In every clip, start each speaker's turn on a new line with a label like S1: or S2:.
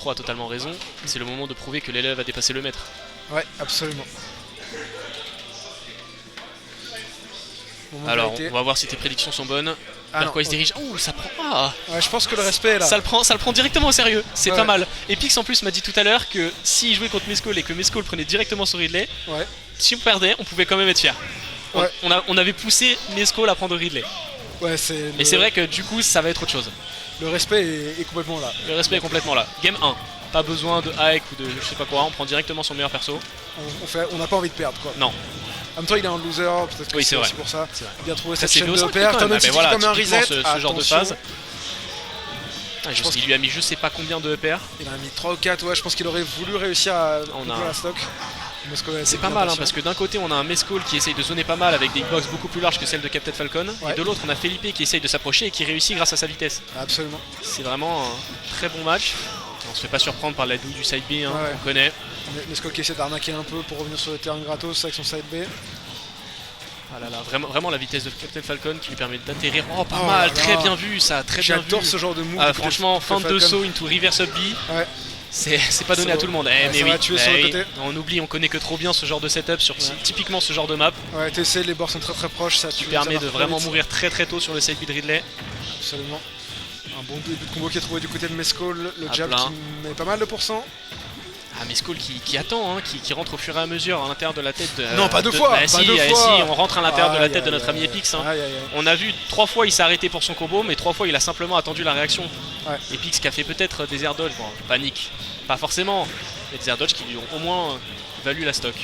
S1: Pro a totalement raison, c'est le moment de prouver que l'élève a dépassé le maître.
S2: Ouais, absolument.
S1: Alors, on va voir si tes prédictions sont bonnes. Vers quoi il se dirige. Oh, ça prend. Ah.
S2: Ouais, je pense que le respect est là.
S1: Ça le prend directement au sérieux. C'est pas mal. Epix en plus m'a dit tout à l'heure que s'il jouait contre Mescall et que Mescall prenait directement sur Ridley, si on perdait, on pouvait quand même être fier. On avait poussé Mescall à prendre Ridley.
S2: Ouais,
S1: et c'est vrai que du coup, ça va être autre chose.
S2: Le respect est complètement là.
S1: Le respect est complètement là. Game 1. Pas besoin de hack ou de je sais pas quoi. On prend directement son meilleur perso.
S2: On n'a pas envie de perdre quoi.
S1: Non.
S2: En même temps, il est un loser, peut-être que c'est aussi pour ça. Il a trouvé cette chaîne de paire. T'as même comme un reset.
S1: Ce genre de phase. Je pense qu'il lui a mis je sais pas combien de EPR.
S2: Il en a mis 3 ou 4, ouais, je pense qu'il aurait voulu réussir à couper la stock.
S1: C'est pas mal, hein, parce que d'un côté on a un Mescall qui essaye de zoner pas mal avec des hitbox beaucoup plus larges que celle de Captain Falcon, et de l'autre on a Felipe qui essaye de s'approcher et qui réussit grâce à sa vitesse.
S2: Absolument.
S1: C'est vraiment un très bon match. On se fait pas surprendre par la douille du side B, hein, on connaît.
S2: Mescall qui essaie d'arnaquer un peu pour revenir sur le terrain gratos avec son side B.
S1: Ah là là, vraiment la vitesse de Captain Falcon qui lui permet d'atterrir. Oh, pas mal, très bien vu ça, très bien vu.
S2: J'adore ce genre de move.
S1: Franchement, fin de saut into reverse up B.
S2: Ouais.
S1: C'est pas donné à tout le monde. Mais oui, on oublie, on connaît que trop bien ce genre de setup sur typiquement ce genre de map.
S2: Ouais, TC, les bords sont très proches, ça
S1: qui permet de vraiment mourir très tôt sur le side B de Ridley.
S2: Absolument. Un bon début de combo qui est trouvé du côté de Mescall, le jab qui met pas mal de pourcents.
S1: Ah, Mescall qui attend, hein, qui rentre au fur et à mesure à l'intérieur de la tête de...
S2: Non, pas deux fois,
S1: si, on rentre à l'intérieur de la tête de notre ami Epix. Hein. On a vu 3 fois il s'est arrêté pour son combo, mais 3 fois il a simplement attendu la réaction. Epix qui a fait peut-être des air dodge, bon, panique, pas forcément, mais des air dodge qui lui ont au moins valu la stock.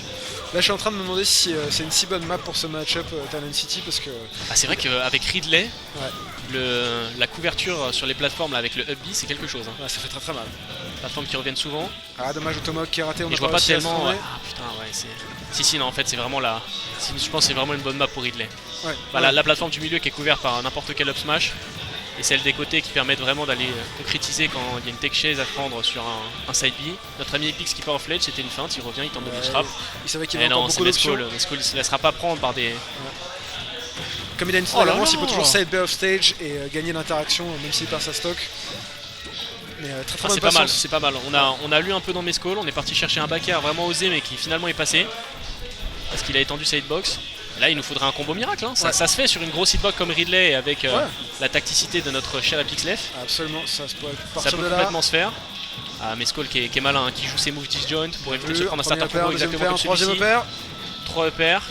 S2: Là je suis en train de me demander si c'est une si bonne map pour ce match-up Talon City parce que...
S1: Ah, c'est vrai qu'avec Ridley, la couverture sur les plateformes là, avec le up B c'est quelque chose. Hein.
S2: Ouais, ça fait très mal.
S1: Plateformes qui reviennent souvent.
S2: Ah dommage, Tomahawk qui est raté, on
S1: et je vois pas tellement... Ah putain ouais c'est... Si non en fait c'est vraiment la... Je pense que c'est vraiment une bonne map pour Ridley. La plateforme du milieu qui est couverte par n'importe quel up smash. Et celle des côtés qui permettent vraiment d'aller concrétiser quand il y a une tech chase à prendre sur un side B. Notre ami Epix qui part off ledge, c'était une feinte, il revient, il tente de glitch trap.
S2: Il savait qu'il y avait encore beaucoup d'options.
S1: Mescall il se laissera pas prendre par des...
S2: Comme il a une style d'avance, il peut toujours side B off stage et gagner l'interaction même s'il perd sa stock. Mais très
S1: c'est pas mal. On a lu un peu dans Mescall, on est parti chercher un backer vraiment osé mais qui finalement est passé. Parce qu'il a étendu sa hitbox. Là, il nous faudrait un combo miracle. Hein. Ça se fait sur une grosse hitbox comme Ridley avec la tacticité de notre cher Epixlef.
S2: Absolument, ça peut
S1: complètement se faire. Ah, Mescall qui est malin, hein, qui joue ses moves disjoint pour éviter de se prendre un certain combo exactement comme celui-ci. 3 EPR.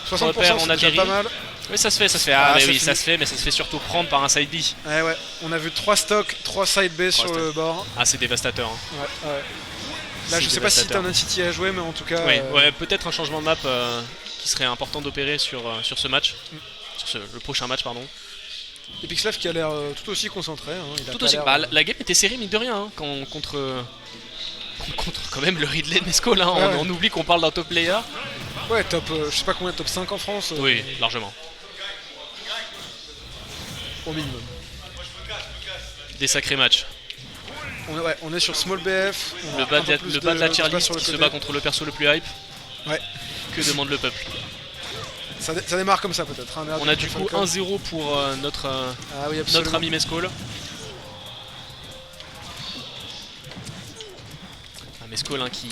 S2: 60%, on a déjà pas mal.
S1: Oui, ça se fait. Ah, mais oui, ça se fait, mais ça se fait surtout prendre par un side B.
S2: Ouais, on a vu 3 stocks, 3 side B sur le bord.
S1: Ah, c'est dévastateur. Hein.
S2: Là, je sais pas si Talon City a joué, mais en tout cas.
S1: Ouais, peut-être un changement de map qui serait important d'opérer sur ce match. Sur le prochain match, pardon.
S2: Epixlef qui a l'air tout aussi concentré.
S1: Tout aussi. La game était serrée, mine de rien, hein, contre quand même le Ridley de Mescall. Hein. On oublie qu'on parle d'un top player.
S2: Ouais, top, je sais pas combien, top 5 en France.
S1: Oui, largement.
S2: Au minimum.
S1: Des sacrés matchs.
S2: On est sur Small BF.
S1: Le bas de la tier list qui se bat contre le perso le plus hype.
S2: Ouais.
S1: Que demande le peuple?
S2: Ça démarre comme ça peut-être. Hein,
S1: on a du coup 1-0 pour notre ami Mescall. Mescall hein, qui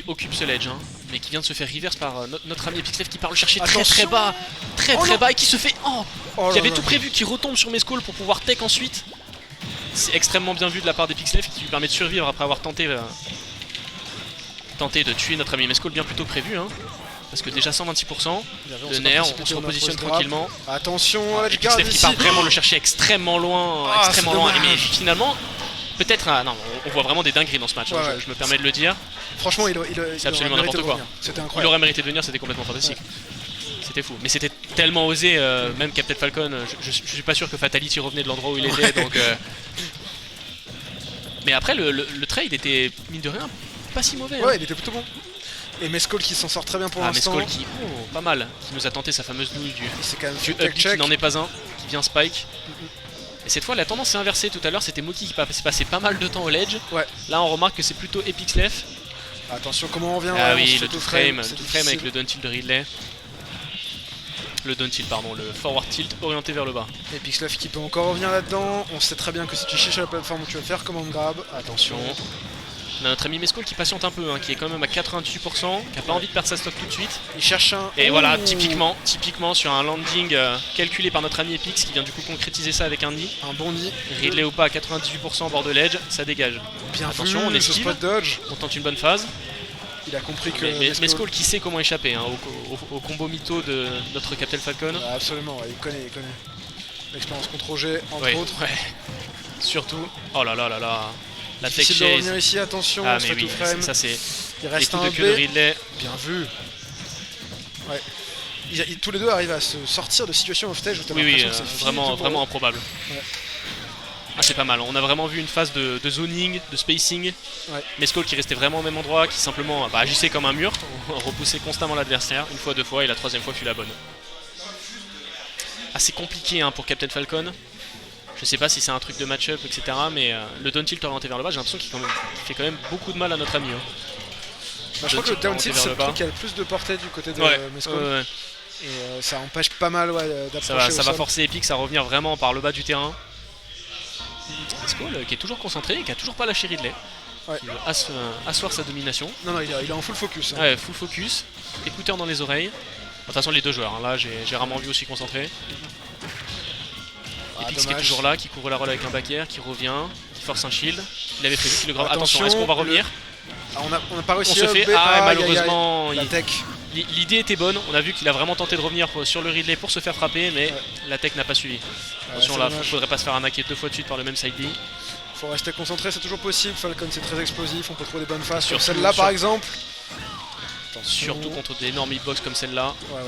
S1: occupe ce ledge, hein, mais qui vient de se faire reverse par notre ami Epixlef qui part le chercher très bas et qui se fait... qui avait tout prévu, qui retombe sur Mescall pour pouvoir tech ensuite. C'est extrêmement bien vu de la part d'Epixlef qui lui permet de survivre après avoir tenté de tuer notre ami Mescall bien plus tôt que prévu. Hein, parce que déjà 126%, le nerf, on se repositionne tranquillement.
S2: Attention,
S1: Epixlef qui part vraiment le chercher extrêmement loin, mais finalement... Peut-être, non, on voit vraiment des dingueries dans ce match, je me permets de le dire.
S2: Franchement,
S1: c'est absolument n'importe quoi. Il aurait mérité de venir, c'était complètement fantastique. C'était fou, mais c'était tellement osé, même Captain Falcon, je suis pas sûr que Fatality revenait de l'endroit où il était, donc... Mais après, le trade était, mine de rien, pas si mauvais.
S2: Ouais, il était plutôt bon. Et Mescall qui s'en sort très bien pour l'instant.
S1: Mescall qui, pas mal, qui nous a tenté sa fameuse douille du up qui n'en est pas un, qui vient spike. Et cette fois la tendance s'est inversée, tout à l'heure c'était Moki qui passait pas mal de temps au ledge. Là on remarque que c'est plutôt Epixlef.
S2: Attention comment on revient.
S1: Ah oui, le two frame avec le down tilt de Ridley. Le down tilt pardon, le forward tilt orienté vers le bas.
S2: Epixlef qui peut encore revenir là-dedans. On sait très bien que si tu cherches la plateforme où tu vas faire command grab.
S1: Attention. On a notre ami Mescal qui patiente un peu, hein, qui est quand même à 98%, qui a pas envie de perdre sa stock tout de suite.
S2: Il cherche un...
S1: Et voilà, typiquement sur un landing calculé par notre ami Epix qui vient du coup concrétiser ça avec un nid.
S2: Un bon nid.
S1: Ridley ou pas à 98% au bord de l'edge, ça dégage.
S2: Bien
S1: attention,
S2: vu,
S1: on esquive,
S2: spot dodge.
S1: on tente une bonne phase.
S2: Il a compris que...
S1: Mais Mescal qui sait comment échapper hein, au combo mytho de notre Captain Falcon.
S2: Ah, absolument, ouais, il connaît. L'expérience contre Roger, entre autres.
S1: Ouais. Surtout, oh là là là là. La tech
S2: difficile de revenir ici, attention,
S1: ah mais oui,
S2: frame.
S1: ça c'est
S2: Il reste un
S1: de queue de Ridley.
S2: Bien vu. Ouais. Tous les deux arrivent à se sortir de situations off-stage où t'as l'impression que c'est
S1: vraiment improbable. Ouais. Ah c'est pas mal, on a vraiment vu une phase de zoning, de spacing. Ouais. Mescal qui restait vraiment au même endroit, qui simplement agissait comme un mur, repoussait constamment l'adversaire, une fois, deux fois, et la troisième fois fut la bonne. Assez compliqué hein, pour Captain Falcon. Je sais pas si c'est un truc de match-up, etc. Mais le down tilt orienté vers le bas, j'ai l'impression qu'il fait quand même beaucoup de mal à notre ami. Hein.
S2: Je crois que le down tilt c'est le truc qui a le plus de portée du côté de Mescal.
S1: Ouais.
S2: Et ça empêche pas mal d'approcher.
S1: Ça va forcer Epix à revenir vraiment par le bas du terrain. Mescal qui est toujours concentré et qui a toujours pas lâché Ridley. Ouais. Il veut asseoir sa domination.
S2: Non, il est en full focus. Hein.
S1: Ouais, full focus. Écouteur dans les oreilles. De toute façon, les deux joueurs. Hein. Là, j'ai rarement vu aussi concentré. Epix qui est toujours là, qui couvre la roll avec un back air, qui revient, qui force un shield. Il avait prévu qu'il le grave. Attention, est-ce qu'on va revenir?
S2: On n'a pas réussi.
S1: On se fait. Malheureusement.
S2: La tech.
S1: L'idée était bonne. On a vu qu'il a vraiment tenté de revenir sur le Ridley pour se faire frapper, mais la tech n'a pas suivi. Attention là, il faudrait pas se faire arnaquer deux fois de suite par le même side D.
S2: Faut rester concentré, c'est toujours possible. Falcon c'est très explosif, on peut trouver des bonnes phases. Sur celle-là par exemple.
S1: Surtout contre d'énormes hitbox comme celle-là. Ouais.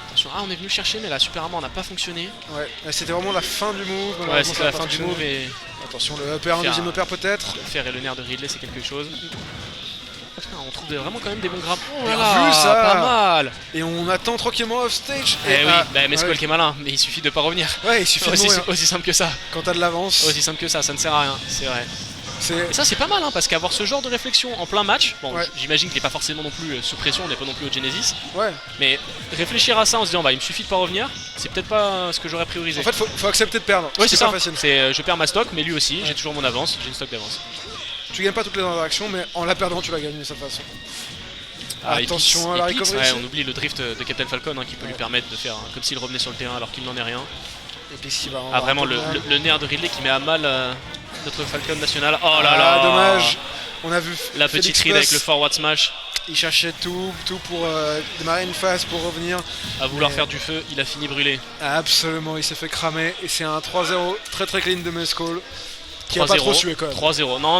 S1: Attention, on est venu le chercher, mais là, super armor n'a pas fonctionné. Ouais,
S2: c'était vraiment la fin du move.
S1: Ouais, c'était la fin du move et.
S2: Attention, le upper, un deuxième upper peut-être.
S1: Le fer et le nerf de Ridley, c'est quelque chose. On trouve vraiment quand même des bons grappes.
S2: Oh là là, vu ça.
S1: Pas mal.
S2: Et on attend tranquillement off stage.
S1: Et oui, Mescal qui est malin, mais il suffit de pas revenir.
S2: Ouais, il suffit de mourir.
S1: Aussi simple que ça.
S2: Quand t'as de l'avance.
S1: Aussi simple que ça ne sert à rien, c'est vrai. Et ça c'est pas mal hein, parce qu'avoir ce genre de réflexion en plein match, bon j'imagine qu'il n'est pas forcément non plus sous pression, on n'est pas non plus au Genesis. Ouais. Mais réfléchir à ça en se disant il me suffit de pas revenir, c'est peut-être pas ce que j'aurais priorisé.
S2: En fait faut accepter de perdre.
S1: Ouais c'est ça. Je perds ma stock mais lui aussi, j'ai toujours mon avance, j'ai une stock d'avance.
S2: Tu gagnes pas toutes les interactions mais en la perdant tu la gagnes de cette façon. Attention à la recovery.
S1: On oublie le drift de Captain Falcon qui peut lui permettre de faire comme s'il revenait sur le terrain alors qu'il n'en est rien.
S2: Et puis qui va
S1: vraiment le nerf de Ridley qui met à mal notre Falcon national. Oh là là,
S2: dommage. On a vu
S1: la petite ride avec le forward smash.
S2: Il cherchait tout pour démarrer une phase pour revenir.
S1: À vouloir faire du feu, il a fini brûlé.
S2: Absolument, il s'est fait cramer et c'est un 3-0 très clean de Mescal qui a pas trop sué quand même.
S1: 3-0. Non.